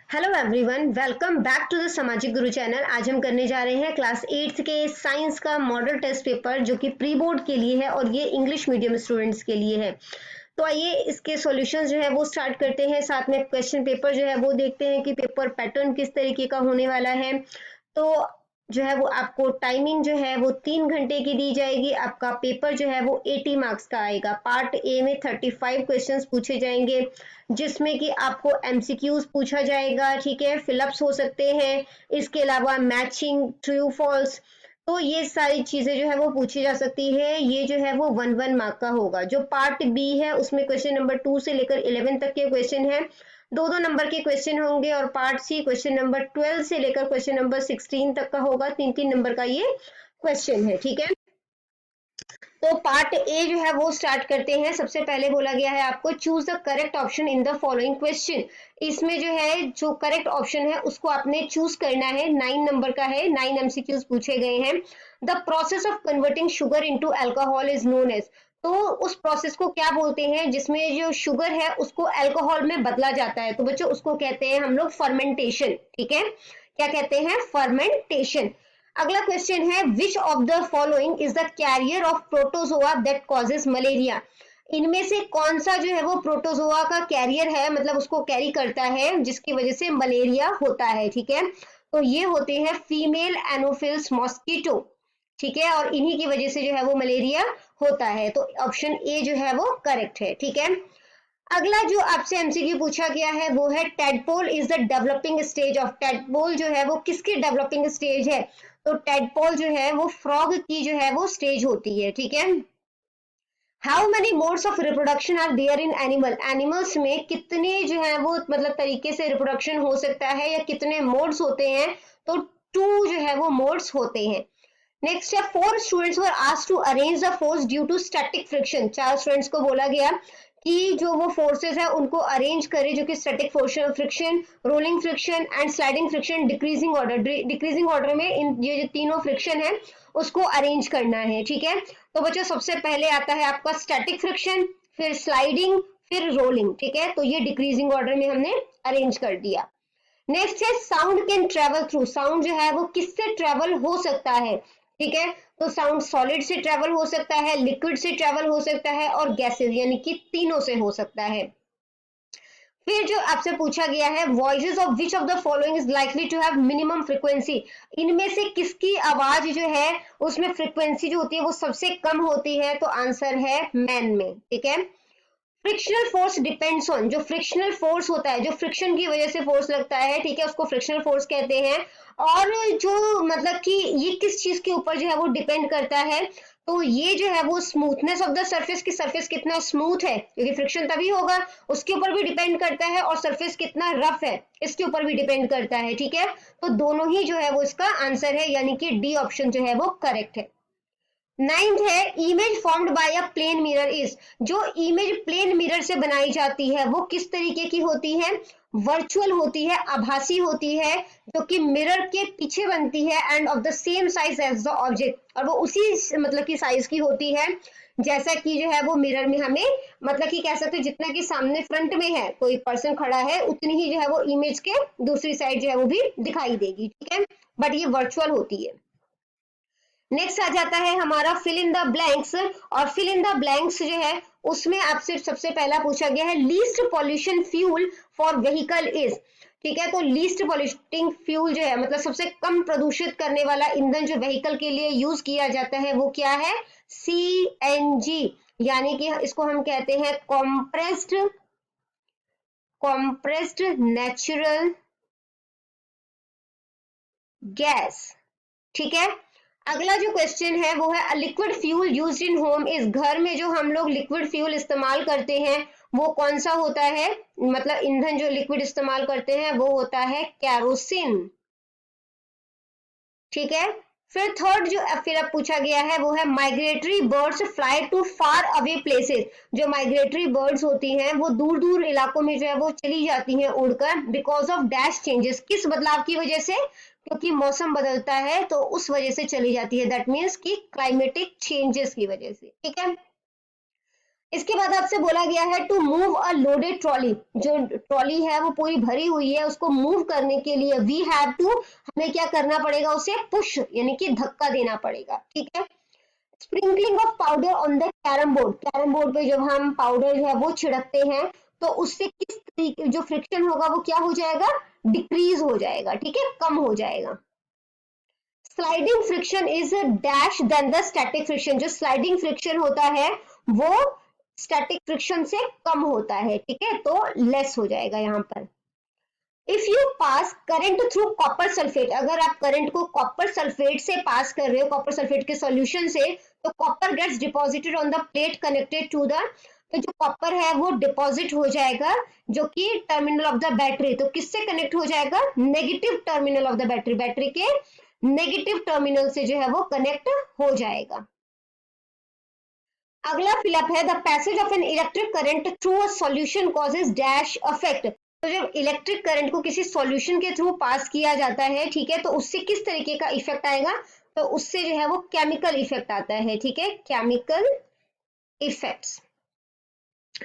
Hello everyone, welcome back to the Samajik Guru channel. आज हम करने जा रहे हैं क्लास 8th के साइंस का मॉडल टेस्ट पेपर जो कि प्री बोर्ड के लिए है और ये इंग्लिश मीडियम स्टूडेंट्स के लिए है। तो आइए इसके सॉल्यूशंस जो है वो स्टार्ट करते हैं, साथ में क्वेश्चन पेपर जो है वो देखते हैं कि पेपर पैटर्न किस तरीके का होने वाला है। तो जो है वो आपको टाइमिंग जो है वो 3 घंटे की दी जाएगी। आपका पेपर जो है वो 80 मार्क्स का आएगा। पार्ट ए में 35 क्वेश्चंस पूछे जाएंगे जिसमें कि आपको एमसीक्यूज पूछा जाएगा, ठीक है, फिलअप्स हो सकते हैं, इसके अलावा मैचिंग, ट्रू फॉल्स। तो ये सारी चीजें जो है वो पूछी जा सकती है। ये जो है वो 1 मार्क का होगा। जो पार्ट बी है उसमें क्वेश्चन नंबर 2 से लेकर 11 तक के क्वेश्चन है, 2-2 नंबर के क्वेश्चन होंगे। और पार्ट सी क्वेश्चन नंबर 12 से लेकर क्वेश्चन नंबर 16 तक का होगा। 3-3 नंबर का ये क्वेश्चन है, ठीक है। तो पार्ट ए जो है वो स्टार्ट करते हैं। सबसे पहले बोला गया है आपको choose the correct option in the following question. इसमें जो है जो करेक्ट ऑप्शन है उसको आपने चूज करना है। 9 नंबर का है, 9 एमसीक्यूज पूछे गए हैं। The process of converting sugar into alcohol is known as. तो उस प्रोसेस को क्या बोलते हैं जिसमें जो शुगर है उसको अल्कोहल में बदला जाता है? तो बच्चों उसको कहते हैं हम लोग फर्मेंटेशन, ठीक है। क्या कहते हैं? फर्मेंटेशन। अगला क्वेश्चन है विच of the following is the carrier of protozoa that causes malaria. इनमें से कौन सा जो है वो प्रोटोजोआ का कैरियर है, मतलब उसको कैरी करता है जिसकी वजह से मलेरिया होता है, ठीक है। तो ये होते हैं फीमेल एनोफिल्स मॉस्किटो, ठीक है, और इन्हीं की वजह से जो है वो मलेरिया होता है। तो ऑप्शन ए जो है वो करेक्ट है, ठीक है। अगला जो आपसे एमसीक्यू पूछा गया है वो है tadpole is the developing stage of. Tadpole जो है वो किसकी डेवलपिंग स्टेज है? तो टेडपोल जो है वो फ्रॉग की जो है वो स्टेज होती है, ठीक है। How many modes of reproduction are there in animal. Animals में कितने जो है वो मतलब तरीके से रिप्रोडक्शन हो सकता है या कितने मोड्स होते हैं? तो 2 जो है वो मोड्स होते हैं। नेक्स्ट है 4 students were asked to arrange the force due to static friction. 4 students को बोला गया कि जो वो फोर्सेस है उनको अरेंज करे जो कि static friction, rolling friction and sliding friction, decreasing order. Decreasing order में इन ये जो तीनों फ्रिक्शन है उसको अरेंज करना है, ठीक है। तो बच्चों सबसे पहले आता है आपका स्टैटिक फ्रिक्शन, फिर स्लाइडिंग, फिर रोलिंग, ठीक है। तो ये डिक्रीजिंग ऑर्डर में हमने अरेंज कर दिया। नेक्स्ट है sound can travel through. Sound जो है वो किससे ट्रेवल हो सकता है, ठीक है। तो साउंड सॉलिड से ट्रेवल हो सकता है, लिक्विड से ट्रेवल हो सकता है और गैसेस, यानी कि तीनों से हो सकता है। फिर जो आपसे पूछा गया है voices of which of the following is likely to have minimum frequency. इनमें से किसकी आवाज जो है उसमें फ्रीक्वेंसी जो होती है वो सबसे कम होती है? तो आंसर है मैन में, ठीक है। Frictional force depends on. जो फ्रिक्शनल फोर्स होता है, जो फ्रिक्शन की वजह से फोर्स लगता है, ठीक है, उसको फ्रिक्शनल फोर्स कहते हैं। और जो मतलब कि ये किस चीज के ऊपर जो है वो डिपेंड करता है? तो ये जो है वो स्मूथनेस ऑफ द सरफेस, की सरफेस कितना स्मूथ है, क्योंकि फ्रिक्शन तभी होगा, उसके ऊपर भी डिपेंड करता है। और सरफेस कितना रफ है इसके ऊपर भी डिपेंड करता है, ठीक है। तो दोनों ही जो है वो इसका आंसर है, यानी कि डी ऑप्शन जो है वो करेक्ट है। 9th है image formed by a plane mirror is. जो इमेज प्लेन मिरर से बनाई जाती है वो किस तरीके की होती है? वर्चुअल होती है, आभासी होती है, जो कि मिरर के पीछे बनती है and of the same size as the object, और वो उसी मतलब की साइज की होती है जैसा कि जो है वो मिरर में हमें मतलब कि कह सकते हैं जितना कि सामने फ्रंट में है कोई पर्सन खड़ा है उतनी ही जो है वो इमेज के दूसरी साइड जो है वो भी दिखाई देगी, ठीक है, बट ये वर्चुअल होती है। नेक्स्ट आ जाता है हमारा फिल इन द ब्लैंक्स। और फिल इन द ब्लैंक्स जो है उसमें आपसे सबसे पहला पूछा गया है least pollution fuel for vehicle is. ठीक है, तो लीस्ट पॉल्यूटिंग फ्यूल जो है मतलब सबसे कम प्रदूषित करने वाला ईंधन जो व्हीकल के लिए यूज किया जाता है वो क्या है? सीएनजी, यानी कि इसको हम कहते हैं कॉम्प्रेस्ड नेचुरल गैस, ठीक है। अगला जो क्वेश्चन है वो है liquid fuel used in home is. घर में जो हम लोग लिक्विड फ्यूल इस्तेमाल करते हैं वो कौन सा होता है? मतलब ईंधन जो लिक्विड इस्तेमाल करते हैं वो होता है कैरोसिन, ठीक है। फिर थर्ड जो फिर अब पूछा गया है वो है migratory birds fly to far away places. जो माइग्रेटरी बर्ड्स होती हैं वो दूर दूर इलाकों में जो है वो चली जाती हैं उड़कर, बिकॉज ऑफ डैश चेंजेस। किस बदलाव की वजह से? क्योंकि मौसम बदलता है तो उस वजह से चली जाती है, दैट मीन्स कि क्लाइमेटिक चेंजेस की वजह से, ठीक है। इसके बाद आपसे बोला गया है to move a loaded trolley, जो ट्रॉली है वो पूरी भरी हुई है, उसको मूव करने के लिए वी हैव टू, हमें क्या करना पड़ेगा, उसे पुश यानी कि धक्का देना पड़ेगा, ठीक है। Sprinkling of powder on the carrom board, carrom board पे जब हम पाउडर जो है वो छिड़कते हैं तो उससे किस तरीके जो फ्रिक्शन होगा वो क्या हो जाएगा, डिक्रीज हो जाएगा, ठीक है, कम हो जाएगा। Sliding friction is dash than the static friction, जो स्लाइडिंग फ्रिक्शन होता है वो स्टैटिक फ्रिक्शन से कम होता है, ठीक है, तो लेस हो जाएगा यहाँ पर। If you pass current through copper sulphate, अगर आप करंट को कॉपर सल्फेट से पास कर रहे हो, कॉपर सल्फेट के सॉल्यूशन से, तो copper gets deposited on the plate connected to the, तो जो कॉपर है वो डिपॉजिट हो जाएगा जो कि टर्मिनल ऑफ द बैटरी, तो किससे कनेक्ट हो जाएगा, negative terminal of the battery, battery के नेगेटिव टर्मिनल से जो है वो कनेक्ट हो जाएगा। अगला फिलअप है the passage of an electric current through a solution causes dash effect, तो जब इलेक्ट्रिक करंट को किसी सॉल्यूशन के थ्रू पास किया जाता है, ठीक है, तो उससे किस तरीके का इफेक्ट आएगा, तो उससे जो है वो केमिकल इफेक्ट आता है, ठीक है, केमिकल इफेक्ट्स।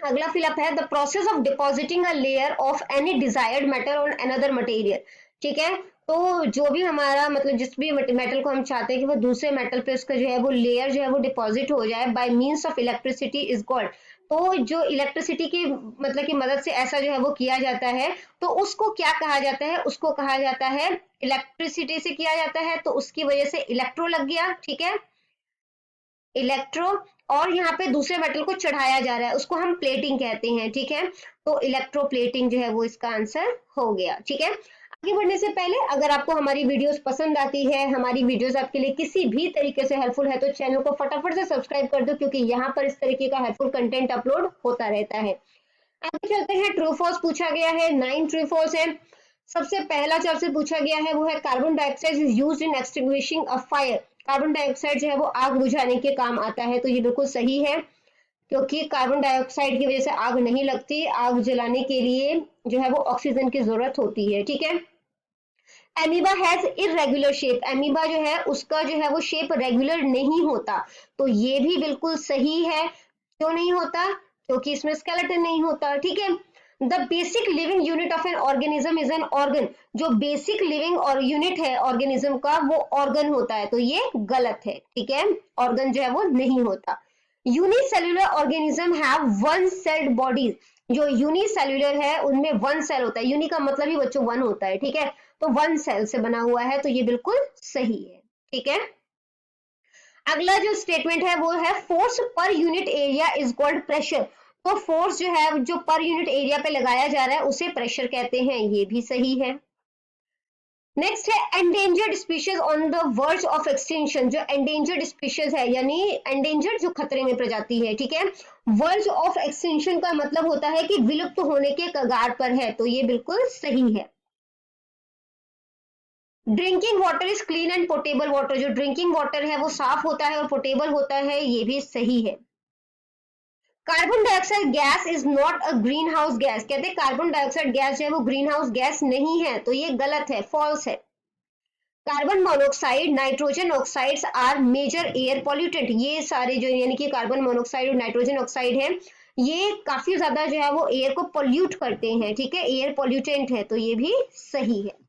अगला फिलअप है the process of depositing a layer of any desired metal on another material, ठीक है, तो जो भी हमारा मतलब जिस भी मेटल को हम चाहते हैं कि वो दूसरे मेटल पे उसका जो है वो लेयर जो है वो डिपॉजिट हो जाए by means of electricity is called, तो जो इलेक्ट्रिसिटी की मतलब की मदद से ऐसा जो है वो किया जाता है तो उसको क्या कहा जाता है, उसको कहा जाता है इलेक्ट्रिसिटी से किया जाता है, तो उसकी वजह से इलेक्ट्रो लग गया, ठीक है, इलेक्ट्रो, और यहाँ पे दूसरे मेटल को चढ़ाया जा रहा है उसको हम प्लेटिंग कहते हैं, ठीक है, तो इलेक्ट्रो प्लेटिंग जो है वो इसका आंसर हो गया, ठीक है। आगे बढ़ने से पहले अगर आपको हमारी वीडियोस पसंद आती है, हमारी वीडियोस आपके लिए किसी भी तरीके से हेल्पफुल है, तो चैनल को फटाफट से सब्सक्राइब कर दो क्योंकि यहाँ पर इस तरीके का हेल्पफुल कंटेंट अपलोड होता रहता है। आगे चलते हैं, ट्रू फॉल्स पूछा गया है, 9 ट्रू फॉल्स है। सबसे पहला जो आपसे पूछा गया है वो है carbon dioxide is used in extinguishing a fire, carbon dioxide जो है वो आग बुझाने के काम आता है, तो ये बिल्कुल सही है क्योंकि कार्बन डाइऑक्साइड की वजह से आग नहीं लगती, आग जलाने के लिए जो है वो ऑक्सीजन की जरूरत होती है, ठीक है। Amoeba has irregular shape, amoeba जो है उसका जो है वो शेप रेगुलर नहीं होता, तो ये भी बिल्कुल सही है, क्यों नहीं होता, क्योंकि इसमें स्केलेटन नहीं होता, ठीक है। The basic living unit of an organism is an organ, जो बेसिक लिविंग और यूनिट है ऑर्गेनिज्म का वो ऑर्गन होता है, तो ये गलत है, ठीक है, ऑर्गन जो है वो नहीं होता। Unicellular organism have one sailed bodies, जो यूनिसेल्युलर है उनमें वन सेल होता है, यूनि का मतलब ही बच्चों वन होता है, ठीक है, तो वन सेल से बना हुआ है, तो ये बिल्कुल सही है, ठीक है। अगला जो स्टेटमेंट है वो है force per unit area is called pressure, तो फोर्स जो है जो पर यूनिट एरिया पे लगाया जा रहा है उसे प्रेशर कहते हैं, ये भी सही है। नेक्स्ट है endangered species on the verge of extinction, जो एंडेंजर्ड स्पीशीज है यानी एंडेंजर्ड जो खतरे में प्रजाति है, ठीक है, वर्ज ऑफ एक्सटिंक्शन का मतलब होता है कि विलुप्त होने के कगार पर है, तो ये बिल्कुल सही है। Drinking water is clean and potable water, जो ड्रिंकिंग वाटर है वो साफ होता है और पोटेबल होता है, ये भी सही है। Carbon dioxide gas is not a green house gas, कहते हैं कार्बन डाइऑक्साइड गैस जो है वो ग्रीन हाउस गैस नहीं है, तो ये गलत है, फॉल्स है। Carbon monoxide nitrogen oxides are major air pollutant, ये सारे जो यानी कि कार्बन मोनोक्साइड और नाइट्रोजन ऑक्साइड है ये काफी ज्यादा जो है वो एयर को पॉल्यूट करते हैं, ठीक है, एयर पॉल्यूटेंट है, तो ये भी सही है।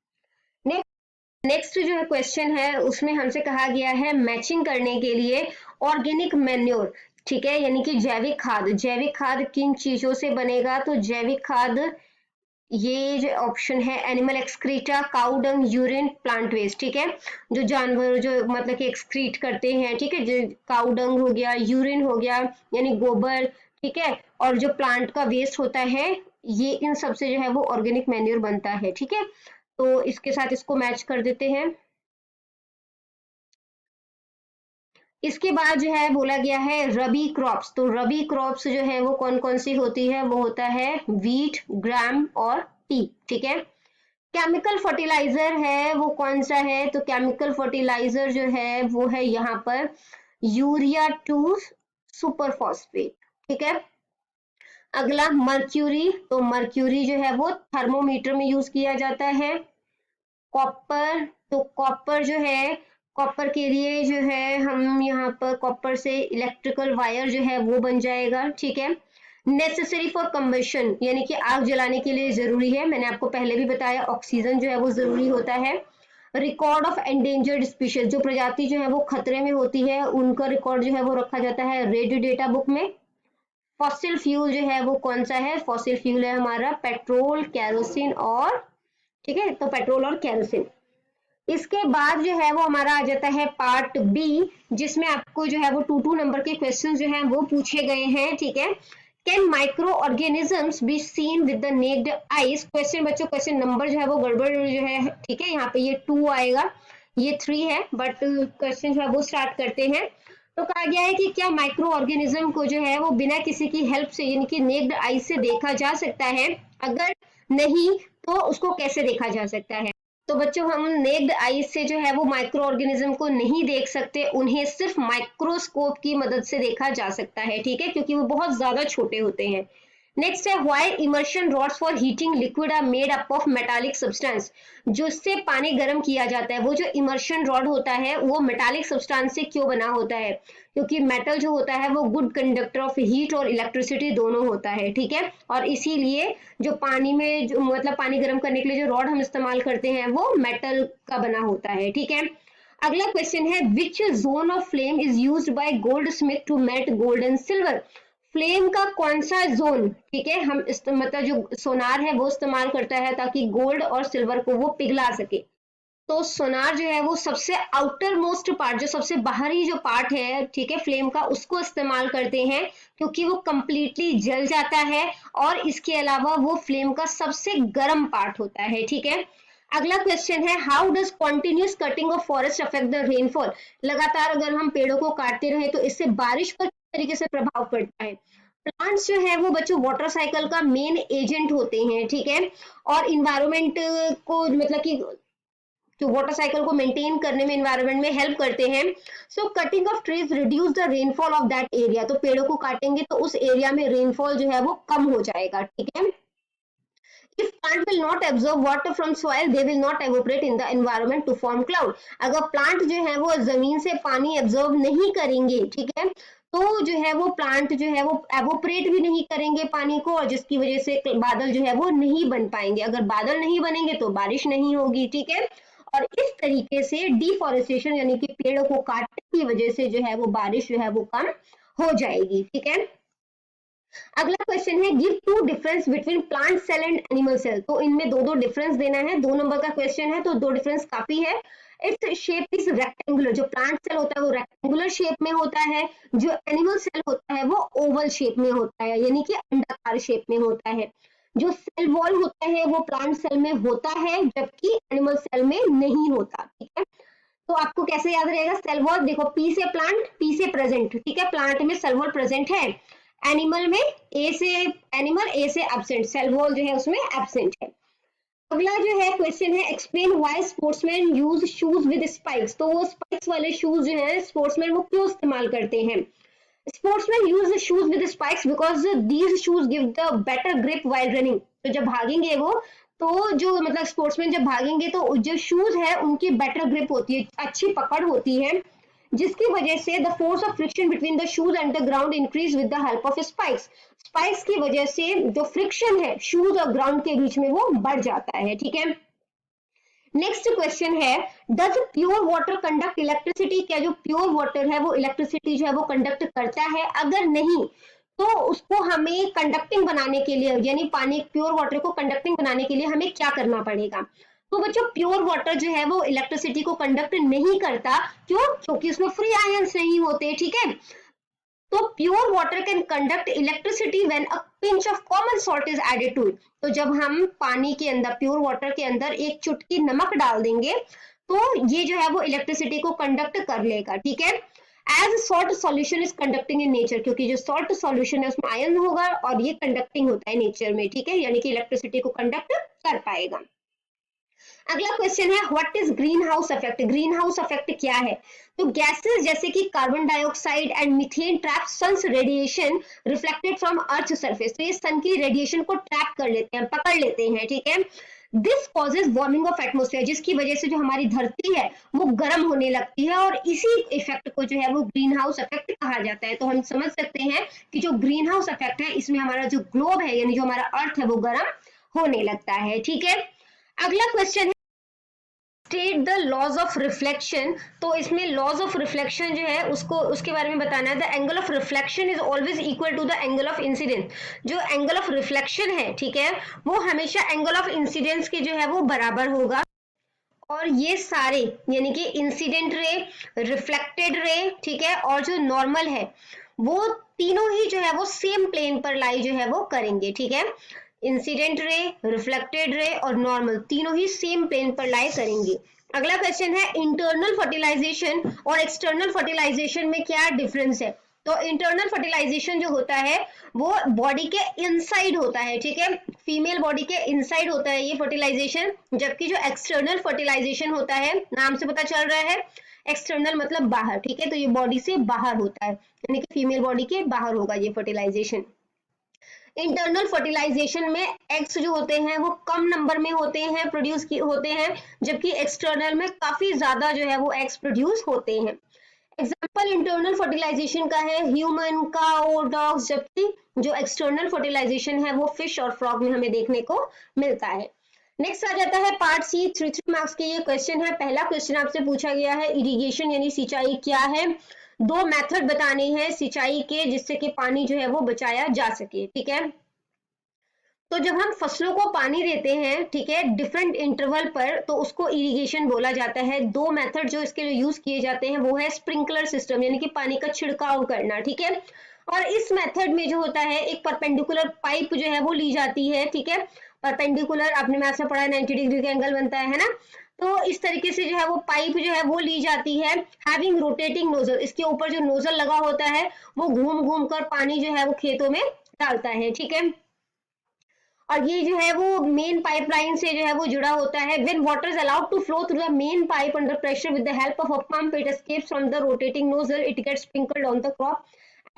नेक्स्ट जो क्वेश्चन है उसमें हमसे कहा गया है मैचिंग करने के लिए ऑर्गेनिक मैन्योर, ठीक है, यानी कि जैविक खाद, जैविक खाद किन चीजों से बनेगा, तो जैविक खाद ये जो ऑप्शन है animal excreta, cow dung, urine, plant waste, ठीक है, जो जानवर जो मतलब कि एक्सक्रीट करते हैं, ठीक है, जो काउ डंग हो गया, यूरिन हो गया यानी गोबर, ठीक है, और जो प्लांट का वेस्ट होता है ये इन सब से जो है वो ऑर्गेनिक मैन्योर बनता है, ठीक है, तो इसके साथ इसको मैच कर देते हैं। इसके बाद जो है बोला गया है रबी क्रॉप्स, तो रबी क्रॉप्स जो है वो कौन कौन सी होती है, वो होता है वीट, ग्राम और टी, ठीक है। केमिकल फर्टिलाइजर है वो कौन सा है, तो केमिकल फर्टिलाइजर जो है वो है यहाँ पर यूरिया 2 सुपर फॉस्फेट, ठीक है। अगला मर्क्यूरी, तो मर्क्यूरी जो है वो थर्मोमीटर में यूज किया जाता है। कॉपर, तो कॉपर जो है कॉपर के लिए जो है हम यहाँ पर कॉपर से इलेक्ट्रिकल वायर जो है वो बन जाएगा, ठीक है। नेसेसरी फॉर कंबशन यानी कि आग जलाने के लिए जरूरी है, मैंने आपको पहले भी बताया ऑक्सीजन जो है वो जरूरी होता है। रिकॉर्ड ऑफ एंडेंजर्ड स्पीशीज, जो प्रजाति जो है वो खतरे में होती है उनका रिकॉर्ड जो है वो रखा जाता है रेड डेटा बुक में। फॉसिल फ्यूल जो है वो कौन सा है, फॉसिल फ्यूल है हमारा पेट्रोल, केरोसिन और, ठीक है, तो पेट्रोल और केरोसिन। इसके बाद जो है वो हमारा आ जाता है पार्ट बी, जिसमें आपको जो है वो 2 नंबर के क्वेश्चन जो हैं वो पूछे गए हैं, ठीक है। Can microorganisms be seen with the naked eyes, question बच्चों क्वेश्चन नंबर जो है वो गड़बड़ जो है, ठीक है, यहाँ पे ये 2 आएगा, ये 3 है, बट क्वेश्चन जो है वो स्टार्ट करते हैं। तो कहा गया है कि क्या माइक्रो ऑर्गेनिज्म को जो है वो बिना किसी की हेल्प से यानी कि नेक्ड आई से देखा जा सकता है, अगर नहीं तो उसको कैसे देखा जा सकता है। तो बच्चों हम नेक्ड आई से जो है वो माइक्रो ऑर्गेनिज्म को नहीं देख सकते, उन्हें सिर्फ माइक्रोस्कोप की मदद से देखा जा सकता है, ठीक है, क्योंकि वो बहुत ज्यादा छोटे होते हैं। नेक्स्ट है why immersion rods for heating liquid are made up of metallic substance, जिससे पानी गर्म किया जाता है वो जो इमर्शन रॉड होता है वो मेटालिक सब्सटेंस से क्यों बना होता है, क्योंकि मेटल जो होता है वो गुड कंडक्टर ऑफ हीट और इलेक्ट्रिसिटी दोनों होता है, ठीक है, और इसीलिए जो पानी में जो मतलब पानी गर्म करने के लिए जो रॉड हम इस्तेमाल करते हैं वो मेटल का बना होता है, ठीक है। अगला क्वेश्चन है which zone of flame is used by goldsmith to melt gold and silver, flame का कौन सा जोन, ठीक है, हम मतलब जो सोनार है वो इस्तेमाल करता है ताकि गोल्ड और सिल्वर को वो पिघला सके। तो सोनार जो है वो सबसे आउटर मोस्ट पार्ट, जो सबसे बाहरी जो पार्ट है, ठीक है, फ्लेम का, उसको इस्तेमाल करते हैं क्योंकि वो कंप्लीटली जल जाता है और इसके अलावा वो फ्लेम का सबसे गर्म पार्ट होता है, ठीक है। अगला क्वेश्चन है how does continuous cutting of forest affect the rainfall, लगातार अगर हम पेड़ों को काटते रहे तो इससे बारिश पर किस तरीके से प्रभाव पड़ता है। प्लांट्स जो है वो बच्चों वाटर साइकिल का मेन एजेंट होते हैं, ठीक है, और इन्वायरमेंट को मतलब कि जो वाटर साइकिल को मेंटेन करने में एनवायरनमेंट में हेल्प करते हैं। सो cutting of trees reduce the rainfall of that area, तो पेड़ों को काटेंगे तो उस एरिया में रेनफॉल जो है वो कम हो जाएगा, ठीक है। If plant will not absorb water from soil, they will not evaporate in the environment to form cloud. अगर प्लांट जो है वो जमीन से पानी एब्जॉर्ब नहीं करेंगे, ठीक है, तो जो है वो प्लांट जो है वो एवोपरेट भी नहीं करेंगे पानी को, और जिसकी वजह से बादल जो है वो नहीं बन पाएंगे, अगर बादल नहीं बनेंगे तो बारिश नहीं होगी, ठीक है। और इस तरीके से डिफॉरेस्टेशन यानी कि पेड़ों को काटने की वजह से जो है वो बारिश जो है वो कम हो जाएगी, ठीक है। अगला क्वेश्चन है give 2 difference between plant cell and animal cell, तो इनमें दो डिफरेंस देना है, 2 नंबर का क्वेश्चन है तो 2 डिफरेंस काफी है। इट्स शेप इज रेक्टेंगुलर, जो प्लांट सेल होता है वो रेक्टेंगुलर शेप में होता है, जो एनिमल सेल होता है वो ओवल शेप में होता है यानी कि अंडाकार शेप में होता है। जो सेल वॉल होता है वो प्लांट सेल में होता है जबकि एनिमल सेल में नहीं होता, ठीक है। तो आपको कैसे याद रहेगा सेल वॉल, देखो पी से प्लांट, पी से प्रेजेंट, ठीक है, प्लांट में सेल वॉल प्रेजेंट है, एनिमल में ए से एनिमल, ए से एब्सेंट, सेल वॉल जो है उसमें एब्सेंट है। अगला जो है क्वेश्चन है explain why sportsman use shoes with spikes, तो वो स्पाइक्स वाले शूज जो है स्पोर्ट्समैन वो क्यों इस्तेमाल करते हैं। Sportsman use shoes with spikes because these shoes give the better grip while running, तो जब भागेंगे वो, तो जो मतलब स्पोर्ट्समैन जब भागेंगे तो जो शूज है उनकी बेटर ग्रिप होती है, अच्छी पकड़ होती है, जिसकी वजह से the force of friction between the shoes and the ground increase with the help of spikes, spikes की वजह से जो फ्रिक्शन है शूज और ग्राउंड के बीच में वो बढ़ जाता है, ठीक है। नेक्स्ट क्वेश्चन है does pure water conduct electricity, क्या जो प्योर वाटर है वो इलेक्ट्रिसिटी जो है वो कंडक्ट करता है, अगर नहीं तो उसको हमें कंडक्टिंग बनाने के लिए यानी पानी प्योर वाटर को कंडक्टिंग बनाने के लिए हमें क्या करना पड़ेगा। तो बच्चों प्योर वाटर जो है वो इलेक्ट्रिसिटी को कंडक्ट नहीं करता, क्यों, क्योंकि उसमें फ्री आयंस नहीं होते, ठीक है। तो pure water can conduct electricity when a pinch of common salt is added to it, तो जब हम पानी के अंदर प्योर वाटर के अंदर एक चुटकी नमक डाल देंगे तो ये जो है वो इलेक्ट्रिसिटी को कंडक्ट कर लेगा, ठीक है। As salt solution is conducting in nature, क्योंकि जो सॉल्ट सॉल्यूशन है उसमें आयन होगा और ये कंडक्टिंग होता है नेचर में, ठीक है, यानी कि इलेक्ट्रिसिटी को कंडक्ट कर पाएगा। अगला क्वेश्चन है what is greenhouse effect, greenhouse effect क्या है। तो गैसेस जैसे कि carbon dioxide and methane trap sun's radiation reflected from earth surface, तो ये सन की रेडिएशन को ट्रैप कर लेते हैं, पकड़ लेते हैं, ठीक है। This causes warming of atmosphere, जिसकी वजह से जो हमारी धरती है वो गर्म होने लगती है और इसी इफेक्ट को जो है वो ग्रीन हाउस इफेक्ट कहा जाता है। तो हम समझ सकते हैं कि जो ग्रीन हाउस इफेक्ट है इसमें हमारा जो ग्लोब है यानी जो हमारा अर्थ है वो गर्म होने लगता है। ठीक है, अगला क्वेश्चन है state the laws of reflection. तो इसमें लॉज ऑफ रिफ्लेक्शन जो है उसको उसके बारे में बताना है। The angle of reflection is always equal to the angle of incidence. जो एंगल ऑफ रिफ्लेक्शन है, ठीक है, वो हमेशा एंगल ऑफ इंसिडेंस के जो है वो बराबर होगा। और ये सारे यानी कि इंसिडेंट रे, रिफ्लेक्टेड रे, ठीक है, और जो नॉर्मल है वो तीनों ही जो है वो सेम प्लेन पर लाई जो है वो करेंगे। ठीक है, इंसिडेंट रे, रिफ्लेक्टेड रे और नॉर्मल तीनों ही सेम प्लेन पर लाई करेंगे। अगला क्वेश्चन है इंटरनल फर्टिलाइजेशन और एक्सटर्नल फर्टिलाइजेशन में क्या डिफरेंस है। तो इंटरनल फर्टिलाइजेशन जो होता है वो बॉडी के इनसाइड होता है। ठीक है, फीमेल बॉडी के इनसाइड होता है ये फर्टिलाइजेशन, जबकि जो एक्सटर्नल फर्टिलाइजेशन होता है, नाम से पता चल रहा है एक्सटर्नल मतलब बाहर। ठीक है, तो ये बॉडी से बाहर होता है यानी कि फीमेल बॉडी के बाहर होगा ये फर्टिलाइजेशन। इंटरनल फर्टिलाइजेशन में एग्स जो होते हैं वो कम नंबर में होते हैं, प्रोड्यूस होते हैं, जबकि एक्सटर्नल में काफी ज्यादा जो है वो एग्स प्रोड्यूस होते हैं। एग्जाम्पल इंटरनल फर्टिलाइजेशन का है ह्यूमन, काऊ, डॉग्स, जबकि जो एक्सटर्नल फर्टिलाइजेशन है वो फिश और फ्रॉग में हमें देखने को मिलता है। नेक्स्ट आ जाता है पार्ट सी, 3 मार्क्स के ये क्वेश्चन है। पहला क्वेश्चन आपसे पूछा गया है इरिगेशन यानी सिंचाई क्या है। दो मेथड बताने हैं सिंचाई के जिससे कि पानी जो है वो बचाया जा सके। ठीक है, तो जब हम फसलों को पानी देते हैं, ठीक है, डिफरेंट इंटरवल पर, तो उसको इरिगेशन बोला जाता है। दो मेथड जो इसके लिए यूज किए जाते हैं वो है स्प्रिंकलर सिस्टम यानी कि पानी का छिड़काव करना। ठीक है, और इस मेथड में जो होता है एक परपेंडिकुलर पाइप जो है वो ली जाती है। ठीक है, परपेंडिकुलर आपने मैथ में पढ़ा है 90 डिग्री का एंगल बनता है ना। तो इस तरीके से जो है वो पाइप जो है वो ली जाती है, हैविंग रोटेटिंग नोजल। इसके ऊपर जो नोजल लगा होता है वो घूम घूम कर पानी जो है वो खेतों में डालता है। ठीक है, और ये जो है वो मेन पाइपलाइन से जो है वो जुड़ा होता है। When water is allowed to flow through the main pipe under pressure with the help of a pump, it escapes from the rotating nozzle, it gets sprinkled on the crop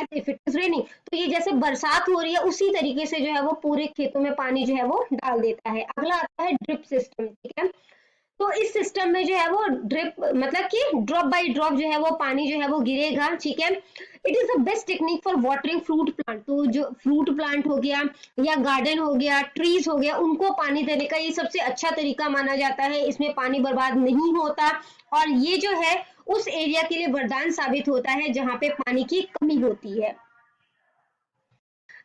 as if it is raining. तो ये जैसे बरसात हो रही है उसी तरीके से जो है वो पूरे खेतों में पानी जो है वो डाल देता है। अगला आता है ड्रिप सिस्टम। ठीक है, तो इस सिस्टम में जो है वो ड्रिप मतलब कि ड्रॉप बाय ड्रॉप जो है वो पानी जो है वो गिरेगा। ठीक है, it is the best technique for watering fruit plant. तो जो फ्रूट प्लांट हो गया या गार्डन हो गया, ट्रीज हो गया, उनको पानी देने का ये सबसे अच्छा तरीका माना जाता है। इसमें पानी बर्बाद नहीं होता और ये जो है उस एरिया के लिए वरदान साबित होता है जहां पे पानी की कमी होती है।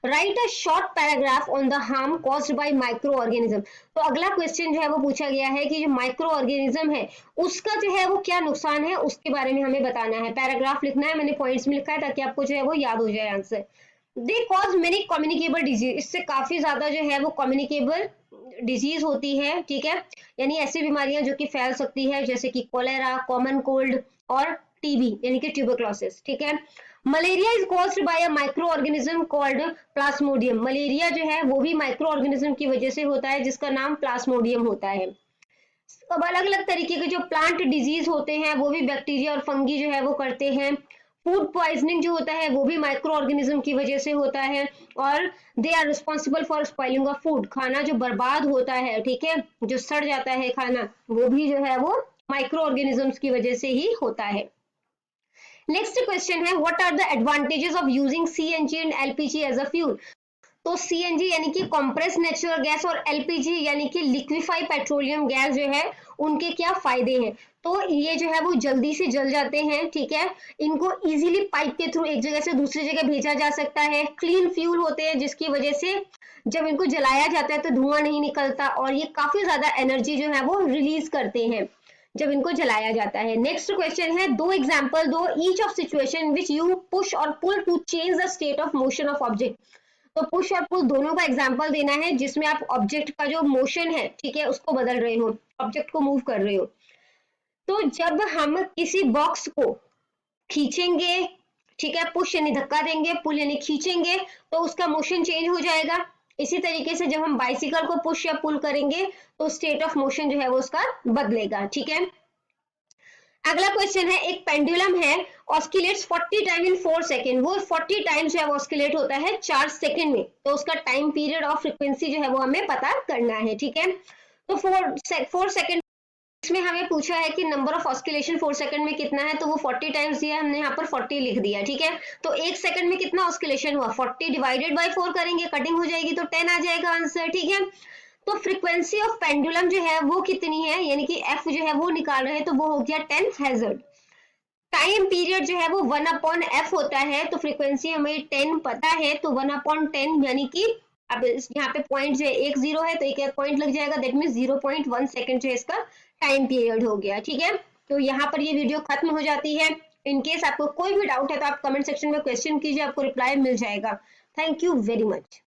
Right a short paragraph on the harm caused by micro organism. तो अगला क्वेश्चन जो है वो पूछा गया है कि जो माइक्रो ऑर्गेनिज्म है उसका जो है वो क्या नुकसान है उसके बारे में हमें बताना है। पैराग्राफ लिखना है, मैंने पॉइंट्स में लिखा है ताकि आपको जो है वो याद हो जाए answer. They cause many communicable disease. इससे काफी ज्यादा जो है वो कम्युनिकेबल डिजीज होती है। ठीक है, यानी ऐसी बीमारियां जो कि फैल सकती है जैसे कि कोलेरा, कॉमन कोल्ड और टीबी यानी कि ट्यूबरक्लोसिस। ठीक है, malaria is caused by a micro organism called Plasmodium. Malaria जो है वो भी माइक्रो ऑर्गेनिज्म की वजह से होता है जिसका नाम प्लाज्मोडियम होता है। अब अलग अलग तरीके के जो प्लांट डिजीज होते हैं वो भी बैक्टीरिया और फंगी जो है वो करते हैं। फूड पॉइजनिंग जो होता है वो भी माइक्रो ऑर्गेनिज्म की वजह से होता है और they are responsible for spoiling of food. खाना जो बर्बाद होता है, ठीक है, जो सड़ जाता है खाना, वो भी जो है वो माइक्रो ऑर्गेनिजम्स की वजह से ही होता है। नेक्स्ट क्वेश्चन है what are the advantages of using CNG and LPG as a fuel. तो सीएनजी यानी कि कंप्रेस्ड नेचुरल गैस और एलपीजी यानी कि लिक्विफाइड पेट्रोलियम गैस जो है उनके क्या फायदे हैं। तो ये जो है वो जल्दी से जल जाते हैं। ठीक है, इनको इजीली पाइप के थ्रू एक जगह से दूसरी जगह भेजा जा सकता है। क्लीन फ्यूल होते हैं जिसकी वजह से जब इनको जलाया जाता है तो धुआं नहीं निकलता और ये काफी ज्यादा एनर्जी जो है वो रिलीज करते हैं जब इनको जलाया जाता है। नेक्स्ट क्वेश्चन है दो एग्जांपल दो each of situation which you push और pull to change the state of motion of object. तो पुश और पुल दोनों का एग्जांपल देना है जिसमें आप ऑब्जेक्ट का जो मोशन है, ठीक है, उसको बदल रहे हो, ऑब्जेक्ट को मूव कर रहे हो। तो जब हम किसी बॉक्स को खींचेंगे, ठीक है, पुश यानी धक्का देंगे, पुल यानी खींचेंगे, तो उसका मोशन चेंज हो जाएगा। इसी तरीके से जब हम बाइसिकल को पुश या पुल करेंगे तो स्टेट ऑफ मोशन जो है वो उसका बदलेगा। ठीक है, अगला क्वेश्चन है एक पेंडुलम है ऑस्किलेट्स 40 टाइम इन 4 सेकेंड। वो 40 टाइम्स जो है वो ऑस्किलेट होता है 4 सेकेंड में। तो उसका टाइम पीरियड और फ्रीक्वेंसी जो है वो हमें पता करना है। ठीक है, तो 4 सेकंड इसमें हमें पूछा है कि नंबर ऑफ ऑस्किलेशन 4 सेकंड में कितना है, तो वो 40 टाइम्स दिया है, हमने यहाँ पर 40 लिख दिया, ठीक है। तो 1 सेकंड में कितना ऑस्किलेशन हुआ, 40 डिवाइडेड बाय 4 करेंगे, कटिंग हो जाएगी तो 10 आ जाएगा आंसर, ठीक है। तो फ्रीक्वेंसी ऑफ पेंडुलम जो है वो कितनी है, यानी कि एफ जो है वो निकाल रहे हैं, तो वो हो गया 10 हैजर्ड। टाइम पीरियड जो है वो 1/f होता है, तो फ्रीक्वेंसी हमें 10 पता है, तो 1/10 यानी कि अब यहाँ पे पॉइंट जो है 1 0 है, तो एक एक पॉइंट लग जाएगा, दैट मीन 0.1 सेकंड जो है इसका टाइम पीरियड हो गया, ठीक है। तो यहाँ पर ये वीडियो खत्म हो जाती है। इन केस आपको कोई भी डाउट है तो आप कमेंट सेक्शन में क्वेश्चन कीजिए, आपको रिप्लाई मिल जाएगा। Thank you very much.